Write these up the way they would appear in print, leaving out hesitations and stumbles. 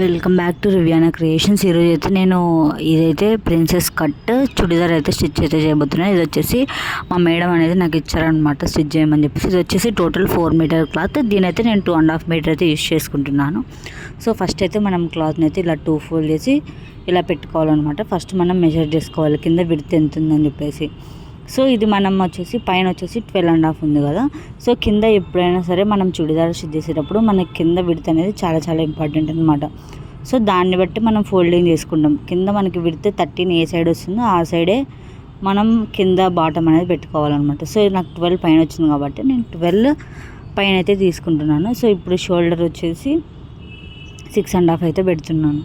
Welcome back to Rivyana creations. ఈరోజు అయితే నేను ఇదైతే ప్రిన్సెస్ కట్ చుడిదార్ అయితే స్టిచ్ అయితే చేయబోతున్నాను. ఇది వచ్చేసి మా మేడం అనేది నాకు ఇచ్చారనమాట స్టిచ్ చేయమని చెప్పేసి. ఇది వచ్చేసి టోటల్ 4 మీటర్ క్లాత్. దీని అయితే నేను 2.5 మీటర్ అయితే యూస్ చేసుకుంటున్నాను. సో ఫస్ట్ అయితే మనం క్లాత్ని అయితే ఇలా 2 ఫోల్డ్ చేసి ఇలా పెట్టుకోవాలన్నమాట. ఫస్ట్ మనం మెజర్ చేసుకోవాలి కింద విడ్త్ ఎంత ఉందని చెప్పేసి. సో ఇది మనం వచ్చేసి పైన వచ్చేసి 12.5 ఉంది కదా. సో కింద ఎప్పుడైనా సరే మనం చుడిదార్ స్టిచ్ చేసేటప్పుడు మనకి కింద విడ్త్ అనేది చాలా చాలా ఇంపార్టెంట్ అనమాట. సో దాన్ని బట్టి మనం ఫోల్డింగ్ చేసుకుంటాం. కింద మనకి విడ్త్ 13 ఏ సైడ్ వస్తుందో ఆ సైడే మనం కింద బాటమ్ అనేది పెట్టుకోవాలన్నమాట. సో నాకు 12 పైన వచ్చింది కాబట్టి నేను 12 పైన అయితే తీసుకుంటున్నాను. సో ఇప్పుడు షోల్డర్ వచ్చేసి 6.5 అయితే పెడుతున్నాను.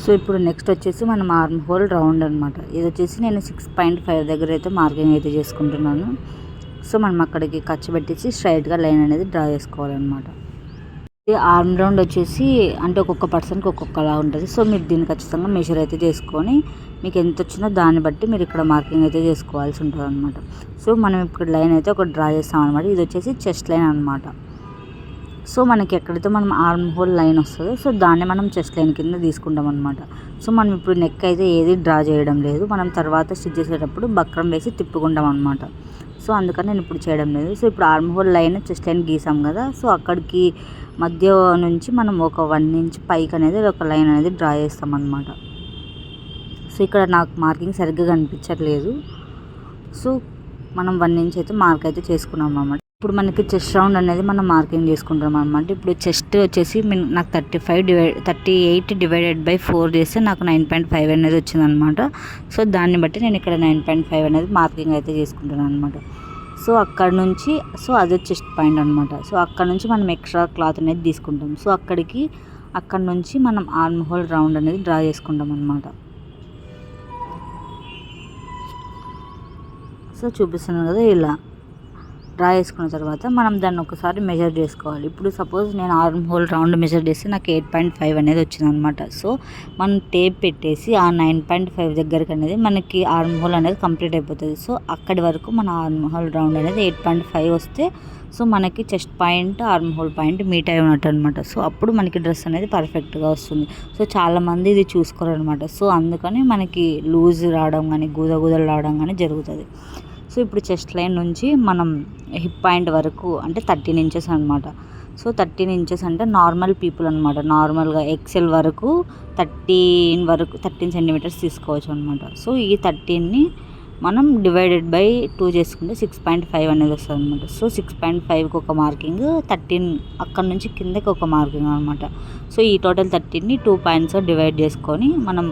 సో ఇప్పుడు నెక్స్ట్ వచ్చేసి మనం ఆర్మ్ హోల్ రౌండ్ అనమాట. ఇది వచ్చేసి నేను 6.5 దగ్గర అయితే మార్కింగ్ అయితే చేసుకుంటున్నాను. సో మనం అక్కడికి ఖర్చు పెట్టేసి స్ట్రైట్గా లైన్ అనేది డ్రా చేసుకోవాలన్నమాట. ఈ ఆర్మ్ రౌండ్ వచ్చేసి అంటే ఒక్కొక్క పర్సన్కి ఒక్కొక్కలా ఉంటుంది. సో మీరు దీన్ని ఖచ్చితంగా మెజర్ అయితే చేసుకొని మీకు ఎంత వచ్చిందో దాన్ని బట్టి మీరు ఇక్కడ మార్కింగ్ అయితే చేసుకోవాల్సి ఉంటుంది అనమాట. సో మనం ఇప్పుడు లైన్ అయితే ఒక డ్రా చేస్తాం అనమాట. ఇది వచ్చేసి చెస్ట్ లైన్ అనమాట. సో మనకి ఎక్కడైతే మనం ఆర్మ్ హోల్ లైన్ వస్తుందో సో దాన్ని మనం చెస్ట్ లైన్ కింద తీసుకుంటాం అనమాట. సో మనం ఇప్పుడు నెక్ అయితే ఏది డ్రా చేయడం లేదు. మనం తర్వాత స్టిచ్ చేసేటప్పుడు బక్రం వేసి తిప్పుకుంటాం అనమాట. సో అందుకని నేను ఇప్పుడు చేయడం లేదు. సో ఇప్పుడు arm hole line chest line గీసాం కదా. సో అక్కడికి మధ్య నుంచి మనం ఒక 1 ఇంచ్ పైకి అనేది ఒక లైన్ అనేది డ్రా చేస్తాం అనమాట. సో ఇక్కడ నాకు మార్కింగ్ సరిగ్గా కనిపించట్లేదు. సో మనం 1 ఇంచ్ అయితే మార్క్ అయితే చేసుకున్నాం అన్నమాట. ఇప్పుడు మనకి చెస్ట్ రౌండ్ అనేది మనం మార్కింగ్ చేసుకుంటాం అనమాట. ఇప్పుడు చెస్ట్ వచ్చేసి నాకు 38 డివైడెడ్ బై 4 చేస్తే నాకు 9.5 అనేది వచ్చిందనమాట. సో దాన్ని బట్టి నేను ఇక్కడ 9.5 అనేది మార్కింగ్ అయితే చేసుకుంటాను అనమాట. సో అక్కడ నుంచి సో అదే చెస్ట్ పాయింట్ అనమాట. సో అక్కడ నుంచి మనం ఎక్స్ట్రా క్లాత్ అనేది తీసుకుంటాం. సో అక్కడ నుంచి మనం ఆర్మ్ హోల్ రౌండ్ అనేది డ్రా చేసుకుంటాం అనమాట. సో చూపిస్తున్నాను కదా, ఇలా డ్రా చేసుకున్న తర్వాత మనం దాన్ని ఒకసారి మెజర్ చేసుకోవాలి. ఇప్పుడు సపోజ్ నేను ఆర్మ్ హోల్ రౌండ్ మెజర్ చేస్తే నాకు 8.5 అనేది వచ్చిందనమాట. సో మనం టేప్ పెట్టేసి ఆ 9.5 దగ్గరికి అనేది మనకి ఆర్మ్ హోల్ అనేది కంప్లీట్ అయిపోతుంది. సో అక్కడి వరకు మన ఆర్మ్ హోల్ రౌండ్ అనేది 8.5 వస్తే సో మనకి chest point arm whole point meet అయి ఉన్నట్టు అనమాట. సో అప్పుడు మనకి డ్రెస్ అనేది పర్ఫెక్ట్గా వస్తుంది. సో చాలామంది ఇది చూసుకోరు అనమాట. సో అందుకని మనకి లూజ్ రావడం కానీ గూదలు రావడం కానీ జరుగుతుంది. సో ఇప్పుడు చెస్ట్ లైన్ నుంచి మనం హిప్ పాయింట్ వరకు అంటే 13 ఇంచెస్ అనమాట. సో 13 ఇంచెస్ అంటే నార్మల్ పీపుల్ అనమాట. నార్మల్గా ఎక్సెల్ వరకు 13 సెంటీమీటర్స్ తీసుకోవచ్చు అనమాట. సో ఈ 13ని మనం డివైడెడ్ బై 2 చేసుకుంటే 6.5 అనేది వస్తుంది అనమాట. సో 6.5కి ఒక మార్కింగ్, 13 అక్కడ నుంచి కిందకి ఒక మార్కింగ్ అనమాట. సో ఈ టోటల్ 13ని 2 పాయింట్స్ డివైడ్ చేసుకొని మనం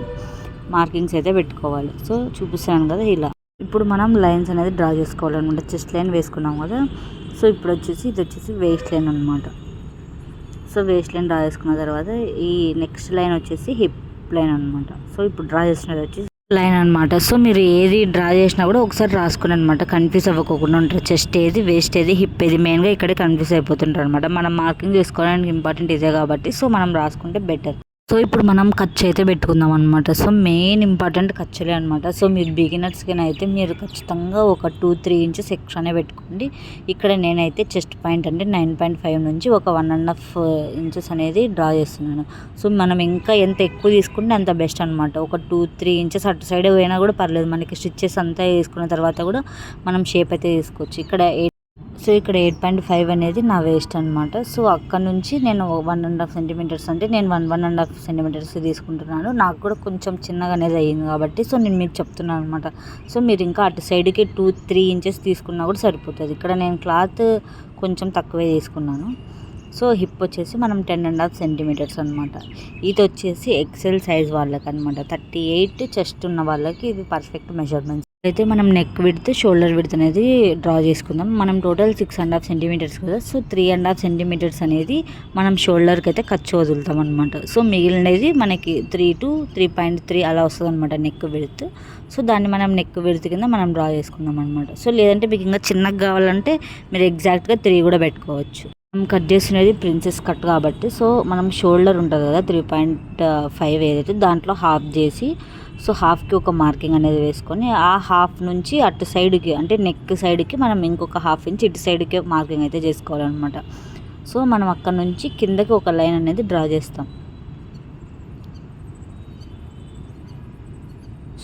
మార్కింగ్స్ అయితే పెట్టుకోవాలి. సో చూపిస్తున్నాను కదా ఇలా. ఇప్పుడు మనం లైన్స్ అనేది డ్రా చేసుకోవాలన్నమాట. చెస్ట్ లైన్ వేసుకున్నాం కదా. సో ఇప్పుడు వచ్చేసి ఇది వచ్చేసి వేస్ట్ లైన్ అనమాట. సో వేస్ట్ లైన్ డ్రా చేసుకున్న తర్వాత ఈ నెక్స్ట్ లైన్ వచ్చేసి హిప్ లైన్ అనమాట. సో ఇప్పుడు డ్రా చేసినది వచ్చేసి లైన్ అనమాట. సో మీరు ఏది డ్రా చేసినా కూడా ఒకసారి రాసుకుని అనమాట, కన్ఫ్యూజ్ అవ్వకుండా ఉంటారు. చెస్ట్ ఏది, వేస్ట్ ఏది, హిప్ ఏది, మెయిన్గా ఇక్కడే కన్ఫ్యూజ్ అయిపోతుంటారు అనమాట. మనం మార్కింగ్ చేసుకోవడానికి ఇంపార్టెంట్ ఇదే కాబట్టి సో మనం రాసుకుంటే బెటర్. సో ఇప్పుడు మనం ఖర్చు అయితే పెట్టుకుందాం అనమాట. సో మెయిన్ ఇంపార్టెంట్ ఖర్చులే అనమాట. సో మీరు బిగినర్స్కి అయితే మీరు ఖచ్చితంగా ఒక 2-3 ఇంచెస్ ఎక్స్ట్రానే పెట్టుకోండి. ఇక్కడ నేనైతే చెస్ట్ పాయింట్ అంటే 9.5 నుంచి ఒక 1.5 ఇంచెస్ అనేది డ్రా చేస్తున్నాను. సో మనం ఇంకా ఎంత ఎక్కువ తీసుకుంటే అంత బెస్ట్ అనమాట. ఒక 2-3 ఇంచెస్ అటు సైడ్ పోయినా కూడా పర్లేదు. మనకి స్టిచ్చెస్ అంతా వేసుకున్న తర్వాత కూడా మనం షేప్ అయితే తీసుకోవచ్చు. ఇక్కడ 8.5 అనేది నా వేస్ట్ అనమాట. సో అక్కడ నుంచి నేను 1.5 సెంటీమీటర్స్ అంటే నేను 1.5 సెంటీమీటర్స్ తీసుకుంటున్నాను. నాకు కూడా కొంచెం చిన్నగా అనేది అయ్యింది కాబట్టి సో నేను మీకు చెప్తున్నాను అనమాట. సో మీరు ఇంకా అటు సైడ్కి 2-3 ఇంచెస్ తీసుకున్నా కూడా సరిపోతుంది. ఇక్కడ నేను క్లాత్ కొంచెం తక్కువే తీసుకున్నాను. సో హిప్ వచ్చేసి మనం 10.5 సెంటీమీటర్స్ అనమాట. ఇది వచ్చేసి ఎక్సెల్ సైజ్ వాళ్ళకి అనమాట. 38 చెస్ట్ ఉన్న వాళ్ళకి ఇది పర్ఫెక్ట్ మెజర్మెంట్స్. అయితే మనం నెక్ విడ్త్, షోల్డర్ విడ్త్ అనేది డ్రా చేసుకుందాం. మనం టోటల్ 6.5 సెంటీమీటర్స్ కదా. సో 3.5 సెంటీమీటర్స్ అనేది మనం షోల్డర్కి అయితే ఖర్చు వదులుతాం అనమాట. సో మిగిలినది మనకి 3 to 3.3 అలా వస్తుంది అనమాట నెక్ విడ్త్. సో దాన్ని మనం నెక్ విడ్త్ కింద మనం డ్రా చేసుకుందాం అనమాట. సో లేదంటే మీకు ఇంకా చిన్నగా కావాలంటే మీరు ఎగ్జాక్ట్గా 3 కూడా పెట్టుకోవచ్చు. మనం కట్ చేసినది ప్రిన్సెస్ కట్ కాబట్టి సో మనం షోల్డర్ ఉంటుంది కదా 3.5 ఏదైతే దాంట్లో హాఫ్ చేసి సో హాఫ్కి ఒక మార్కింగ్ అనేది వేసుకొని ఆ హాఫ్ నుంచి అటు సైడ్కి అంటే నెక్ సైడ్కి మనం ఇంకొక హాఫ్ ఇంచ్ ఇటు సైడ్కి మార్కింగ్ అయితే చేసుకోవాలన్నమాట. సో మనం అక్కడ నుంచి కిందకి ఒక లైన్ అనేది డ్రా చేస్తాం.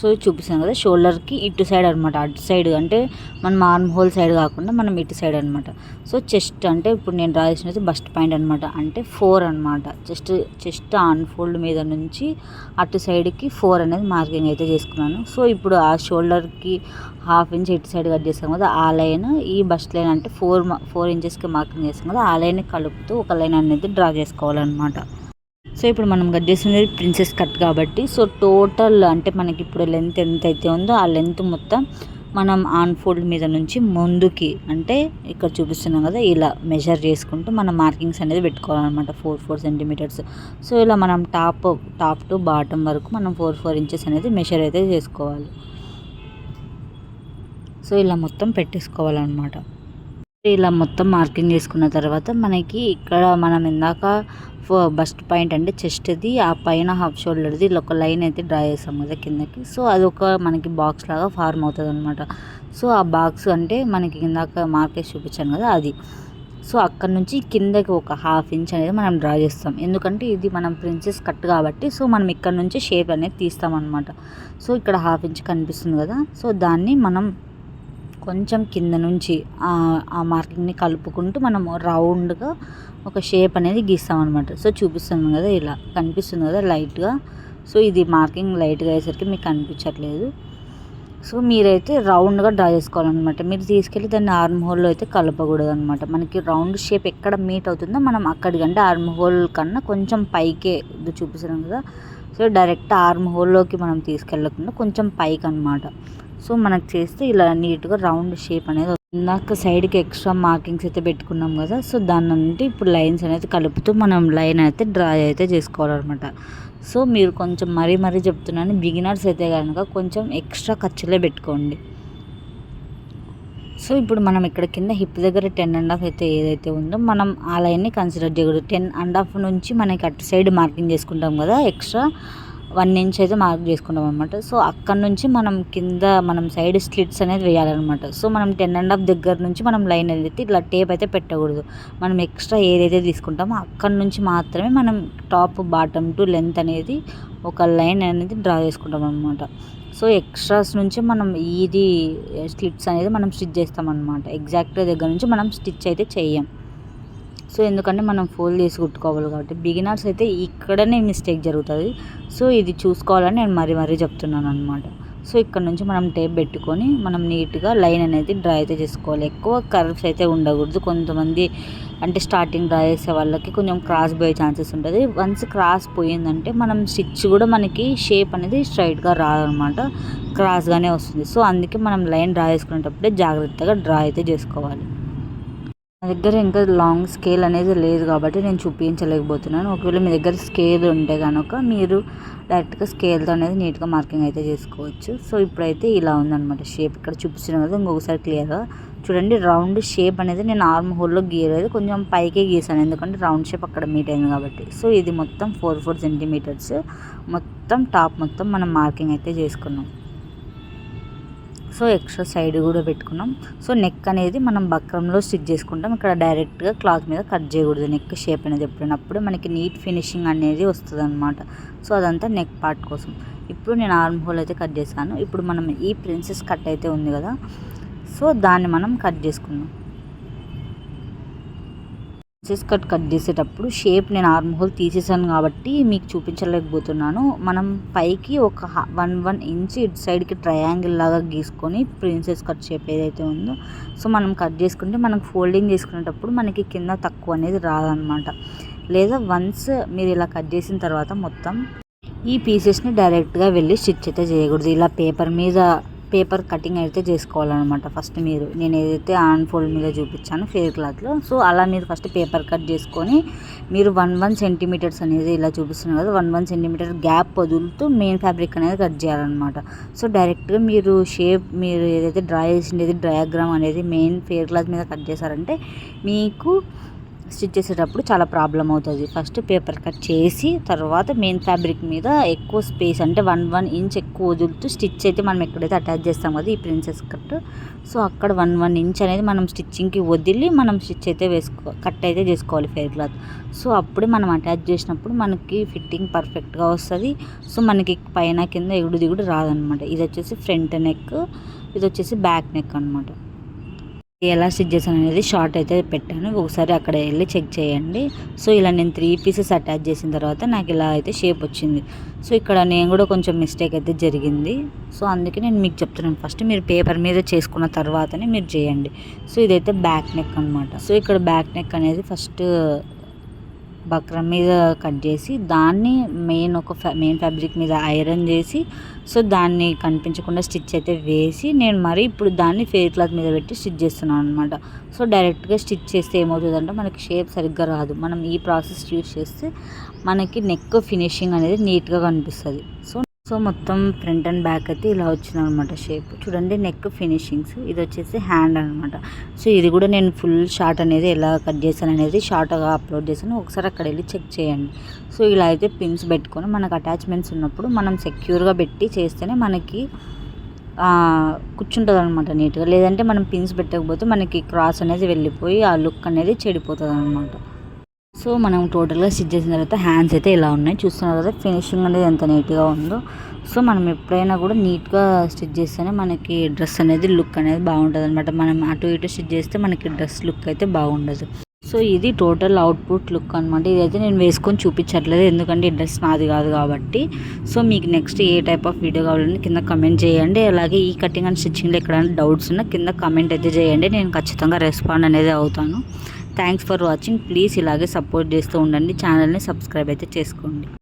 సో చూపిస్తాను కదా, షోల్డర్కి ఇటు సైడ్ అనమాట, అటు సైడ్ అంటే మనం ఆర్మ్ హోల్ సైడ్ కాకుండా మనం ఇటు సైడ్ అనమాట. సో చెస్ట్ అంటే ఇప్పుడు నేను డ్రా చేసినది బస్ట్ పాయింట్ అనమాట, అంటే 4 అనమాట. చెస్ట్ అన్ఫోల్డ్ మీద నుంచి అటు సైడ్కి 4 అనేది మార్కింగ్ అయితే చేసుకున్నాను. సో ఇప్పుడు ఆ షోల్డర్కి 1/2 ఇంచ్ ఇటు సైడ్ కట్ చేస్తాం కదా, ఆ లైన్ ఈ బస్ట్ లైన్ అంటే 4 ఇంచెస్కి మార్కింగ్ చేస్తాం కదా, ఆ లైన్ కలుపుతూ ఒక లైన్ అనేది డ్రా చేసుకోవాలన్నమాట. సో ఇప్పుడు మనం కట్ చేసినది ప్రిన్సెస్ కట్ కాబట్టి, సో టోటల్ అంటే మనకి ఇప్పుడు లెంత్ ఎంత అయితే ఉందో ఆ లెంత్ మొత్తం మనం ఆన్ ఫోల్డ్ మీద నుంచి ముందుకి అంటే ఇక్కడ చూపిస్తున్నాం కదా, ఇలా మెజర్ చేసుకుంటూ మనం మార్కింగ్స్ అనేది పెట్టుకోవాలన్నమాట, 4 సెంటీమీటర్స్. సో ఇలా మనం టాప్ టు బాటమ్ వరకు మనం 4 ఇంచెస్ అనేది మెజర్ అయితే చేసుకోవాలి. సో ఇలా మొత్తం పెట్టేసుకోవాలన్నమాట. ఇలా మొత్తం మార్కింగ్ చేసుకున్న తర్వాత మనకి ఇక్కడ మనం ఇందాక బస్ట్ పాయింట్ అంటే చెస్ట్ది ఆ పైన హాఫ్ షోల్డర్ది ఇలా ఒక లైన్ అయితే డ్రా చేస్తాం కదా కిందకి. సో అది ఒక మనకి బాక్స్ లాగా ఫార్మ్ అవుతుంది అనమాట. సో ఆ బాక్స్ అంటే మనకి ఇందాక మార్కేసి చూపించాను కదా అది. సో అక్కడ నుంచి కిందకి ఒక 1/2 ఇంచ్ అనేది మనం డ్రా చేస్తాం, ఎందుకంటే ఇది మనం ప్రిన్సెస్ కట్ కాబట్టి. సో మనం ఇక్కడ నుంచి షేప్ అనేది తీస్తాం అనమాట. సో ఇక్కడ 1/2 ఇంచ్ కనిపిస్తుంది కదా, సో దాన్ని మనం కొంచెం కింద నుంచి ఆ మార్కింగ్ని కలుపుకుంటూ మనము రౌండ్గా ఒక షేప్ అనేది గీస్తాం అనమాట. సో చూపిస్తాను కదా, ఇలా కనిపిస్తుంది కదా లైట్గా. సో ఇది మార్కింగ్ లైట్గా అయ్యేసరికి మీకు కనిపించట్లేదు. సో మీరైతే రౌండ్గా డ్రా చేసుకోవాలన్నమాట. మీరు తీసుకెళ్ళి దాన్ని ఆర్మ్ హోల్లో అయితే కలపకూడదు అనమాట. మనకి రౌండ్ షేప్ ఎక్కడ మీట్ అవుతుందో మనం అక్కడికంటే ఆర్మ్ హోల్ కన్నా కొంచెం పైకే చూపిస్తున్నాం కదా. సో డైరెక్ట్ ఆర్మ్ హోల్లోకి మనం తీసుకెళ్ళకుండా కొంచెం పైకి అనమాట. సో మనకు చేస్తే ఇలా నీట్గా రౌండ్ షేప్ అనేది ఇందాక సైడ్కి ఎక్స్ట్రా మార్కింగ్స్ అయితే పెట్టుకున్నాం కదా. సో దాని నుండి ఇప్పుడు లైన్స్ అనేది కలుపుతూ మనం లైన్ అయితే డ్రా అయితే చేసుకోవాలన్నమాట. సో మీరు కొంచెం మరీ చెప్తున్నాను, బిగినర్స్ అయితే కనుక కొంచెం ఎక్స్ట్రా ఖర్చులే పెట్టుకోండి. సో ఇప్పుడు మనం ఇక్కడ కింద హిప్ దగ్గర 10.5 అయితే ఏదైతే ఉందో మనం ఆ లైన్ని కన్సిడర్ చేయకూడదు. 10.5 నుంచి మనకి అటు సైడ్ మార్కింగ్ చేసుకుంటాం కదా, ఎక్స్ట్రా 1 ఇంచ్ అయితే మార్క్ చేసుకుంటాం అనమాట. సో అక్కడ నుంచి మనం కింద మనం సైడ్ స్లిట్స్ అనేది వేయాలన్నమాట. సో మనం 10.5 దగ్గర నుంచి మనం లైన్ అయితే ఇట్లా టేప్ అయితే పెట్టకూడదు. మనం ఎక్స్ట్రా ఏదైతే తీసుకుంటామో అక్కడ నుంచి మాత్రమే మనం టాప్ బాటమ్ టు లెంత్ అనేది ఒక లైన్ అనేది డ్రా చేసుకుంటాం అనమాట. సో ఎక్స్ట్రాస్ నుంచి మనం ఇది స్లిట్స్ అనేది మనం స్టిచ్ చేస్తాం అనమాట. ఎగ్జాక్ట్గా దగ్గర నుంచి మనం స్టిచ్ అయితే చెయ్యం. సో ఎందుకంటే మనం ఫోల్డ్ చేసి కుట్టుకోవాలి కాబట్టి. బిగినర్స్ అయితే ఇక్కడనే మిస్టేక్ జరుగుతుంది. సో ఇది చూసుకోవాలని నేను మరీ చెప్తున్నాను అనమాట. సో ఇక్కడ నుంచి మనం టేప్ పెట్టుకొని మనం నీట్గా లైన్ అనేది డ్రా అయితే చేసుకోవాలి. ఎక్కువ కర్వ్స్ అయితే ఉండకూడదు. కొంతమంది అంటే స్టార్టింగ్ డ్రా చేసే వాళ్ళకి కొంచెం క్రాస్ పోయే ఛాన్సెస్ ఉంటుంది. వన్స్ క్రాస్ పోయిందంటే మనం స్టిచ్ కూడా మనకి షేప్ అనేది స్ట్రైట్గా రాదనమాట, క్రాస్గానే వస్తుంది. సో అందుకే మనం లైన్ డ్రా చేసుకునేటప్పుడే జాగ్రత్తగా డ్రా అయితే చేసుకోవాలి. నా దగ్గర ఇంకా లాంగ్ స్కేల్ అనేది లేదు కాబట్టి నేను చూపించలేకపోతున్నాను. ఒకవేళ మీ దగ్గర స్కేల్ ఉంటే కనుక మీరు డైరెక్ట్గా స్కేల్తో అనేది నీట్గా మార్కింగ్ అయితే చేసుకోవచ్చు. సో ఇప్పుడైతే ఇలా ఉందన్నమాట షేప్. ఇక్కడ చూపిస్తున్నాను కదా, ఇంకొకసారి క్లియర్గా చూడండి. రౌండ్ షేప్ అనేది నేను ఆర్మ్ హోల్లో గీయలేదు, కొంచెం పైకే గీసాను, ఎందుకంటే రౌండ్ షేప్ అక్కడ మీట్ అయింది కాబట్టి. సో ఇది మొత్తం 4 సెంటీమీటర్స్ మొత్తం టాప్ మొత్తం మనం మార్కింగ్ అయితే చేసుకున్నాం. సో ఎక్స్ట్రా సైడ్ కూడా పెట్టుకున్నాం. సో నెక్ అనేది మనం బక్రంలో స్టిచ్ చేసుకుంటాం. ఇక్కడ డైరెక్ట్గా క్లాత్ మీద కట్ చేయకూడదు నెక్ షేప్ అనేది. ఎప్పుడైనప్పుడు మనకి నీట్ ఫినిషింగ్ అనేది వస్తుంది అనమాట. సో అదంతా నెక్ పార్ట్ కోసం. ఇప్పుడు నేను ఆర్మ్ హోల్ అయితే కట్ చేశాను. ఇప్పుడు మనం ఈ ప్రిన్సెస్ కట్ అయితే ఉంది కదా, సో దాన్ని మనం కట్ చేసుకుందాం. ప్రిన్సెస్ కట్ చేసేటప్పుడు షేప్ నేను ఆర్మ్ హోల్ తీసేసాను కాబట్టి మీకు చూపించలేకపోతున్నాను. మనం పైకి ఒక 1 ఇంచ్ ఇటు సైడ్కి ట్రయాంగిల్ లాగా గీసుకొని ప్రిన్సెస్ కట్ షేప్ ఏదైతే ఉందో సో మనం కట్ చేసుకుంటే మనకు ఫోల్డింగ్ చేసుకునేటప్పుడు మనకి కింద తక్కువ అనేది రాదనమాట. లేదా వన్స్ మీరు ఇలా కట్ చేసిన తర్వాత మొత్తం ఈ పీసెస్ని డైరెక్ట్గా వెళ్ళి స్టిచ్ అయితే చేయకూడదు. ఇలా పేపర్ కటింగ్ అయితే చేసుకోవాలన్నమాట. ఫస్ట్ నేను ఏదైతే ఆన్ ఫోల్డ్ మీద చూపించాను ఫెయిర్ క్లాత్లో, సో అలా మీరు ఫస్ట్ పేపర్ కట్ చేసుకొని మీరు 1 సెంటీమీటర్స్ అనేది ఇలా చూపిస్తున్నాను కదా, 1 సెంటీమీటర్ గ్యాప్ వదులుతూ మెయిన్ ఫ్యాబ్రిక్ అనేది కట్ చేయాలన్నమాట. సో డైరెక్ట్గా మీరు ఏదైతే డ్రా చేసిండేది డయాగ్రామ్ అనేది మెయిన్ ఫెయిర్ క్లాత్ మీద కట్ చేశారంటే మీకు స్టిచ్ చేసేటప్పుడు చాలా ప్రాబ్లం అవుతుంది. ఫస్ట్ పేపర్ కట్ చేసి తర్వాత మెయిన్ ఫ్యాబ్రిక్ మీద ఎక్కువ స్పేస్ అంటే 1 ఇంచ్ ఎక్కువ వదులుతూ స్టిచ్ అయితే మనం ఎక్కడైతే అటాచ్ చేస్తాం కదా ఈ ప్రిన్సెస్ కట్, సో అక్కడ 1 ఇంచ్ అనేది మనం స్టిచ్చింగ్కి వదిలి మనం స్టిచ్ అయితే కట్ అయితే చేసుకోవాలి ఫెయిర్ క్లాత్. సో అప్పుడే మనం అటాచ్ చేసినప్పుడు మనకి ఫిట్టింగ్ పర్ఫెక్ట్గా వస్తుంది. సో మనకి పైన కింద ఎగుడు దిగుడు రాదనమాట. ఇది వచ్చేసి ఫ్రంట్ నెక్, ఇది వచ్చేసి బ్యాక్ నెక్ అనమాట. ఎలా స్టిచ్ చేశాను అనేది షార్ట్ అయితే పెట్టాను, ఒకసారి అక్కడ వెళ్ళి చెక్ చేయండి. సో ఇలా నేను 3 పీసెస్ అటాచ్ చేసిన తర్వాత నాకు ఇలా అయితే షేప్ వచ్చింది. సో ఇక్కడ నేను కూడా కొంచెం మిస్టేక్ అయితే జరిగింది. సో అందుకే నేను మీకు చెప్తున్నాను, ఫస్ట్ మీరు పేపర్ మీద చేసుకున్న తర్వాతనే మీరు చేయండి. సో ఇదైతే బ్యాక్ నెక్ అనమాట. సో ఇక్కడ బ్యాక్ నెక్ అనేది ఫస్ట్ బక్రం మీద కట్ చేసి దాన్ని మెయిన్ ఫ్యాబ్రిక్ మీద ఐరన్ చేసి, సో దాన్ని కనిపించకుండా స్టిచ్ అయితే వేసి నేను మరి ఇప్పుడు దాన్ని ఫెయిర్ క్లాత్ మీద పెట్టి స్టిచ్ చేస్తున్నాను అనమాట. సో డైరెక్ట్గా స్టిచ్ చేస్తే ఏమవుతుందంటే మనకి షేప్ సరిగ్గా రాదు. మనం ఈ ప్రాసెస్ యూస్ చేస్తే మనకి నెక్ ఫినిషింగ్ అనేది నీట్గా కనిపిస్తుంది. సో మొత్తం ఫ్రంట్ అండ్ బ్యాక్ అయితే ఇలా వచ్చింది అనమాట షేప్. చూడండి నెక్ ఫినిషింగ్స్, ఇది వచ్చేసి హ్యాండ్ అనమాట. సో ఇది కూడా నేను ఫుల్ షార్ట్ అనేది ఎలా కట్ చేశాను అనేది షార్ట్గా అప్లోడ్ చేశాను, ఒకసారి అక్కడ వెళ్ళి చెక్ చేయండి. సో ఇలా అయితే పిన్స్ పెట్టుకొని మనకు అటాచ్మెంట్స్ ఉన్నప్పుడు మనం సెక్యూర్గా పెట్టి చేస్తేనే మనకి కూర్చుంటుంది అనమాట నీట్గా. లేదంటే మనం పిన్స్ పెట్టకపోతే మనకి క్రాస్ అనేది వెళ్ళిపోయి ఆ లుక్ అనేది చెడిపోతుంది అనమాట. సో మనం టోటల్గా స్టిచ్ చేసిన తర్వాత హ్యాండ్స్ అయితే ఇలా ఉన్నాయి, చూస్తున్నారు కదా ఫినిషింగ్ అనేది ఎంత నీట్గా ఉందో. సో మనం ఎప్పుడైనా కూడా నీట్గా స్టిచ్ చేస్తేనే మనకి డ్రెస్ అనేది లుక్ అనేది బాగుంటుంది అనమాట. మనం అటు ఇటు స్టిచ్ చేస్తే మనకి డ్రెస్ లుక్ అయితే బాగుండదు. సో ఇది టోటల్ అవుట్పుట్ లుక్ అనమాట. ఇదైతే నేను వేసుకొని చూపించట్లేదు, ఎందుకంటే ఈ డ్రెస్ నాది కాదు కాబట్టి. సో మీకు next A type of video కావాలని కింద కమెంట్ చేయండి. అలాగే ఈ కటింగ్ అండ్ స్టిచ్చింగ్లో ఎక్కడైనా డౌట్స్ ఉన్నా కింద కమెంట్ అయితే చేయండి, నేను ఖచ్చితంగా రెస్పాండ్ అనేది అవుతాను. Thanks for watching. ప్లీజ్ ఇలాగే సపోర్ట్ చేస్తూ ఉండండి, ఛానల్ని సబ్స్క్రైబ్ అయితే చేసుకోండి.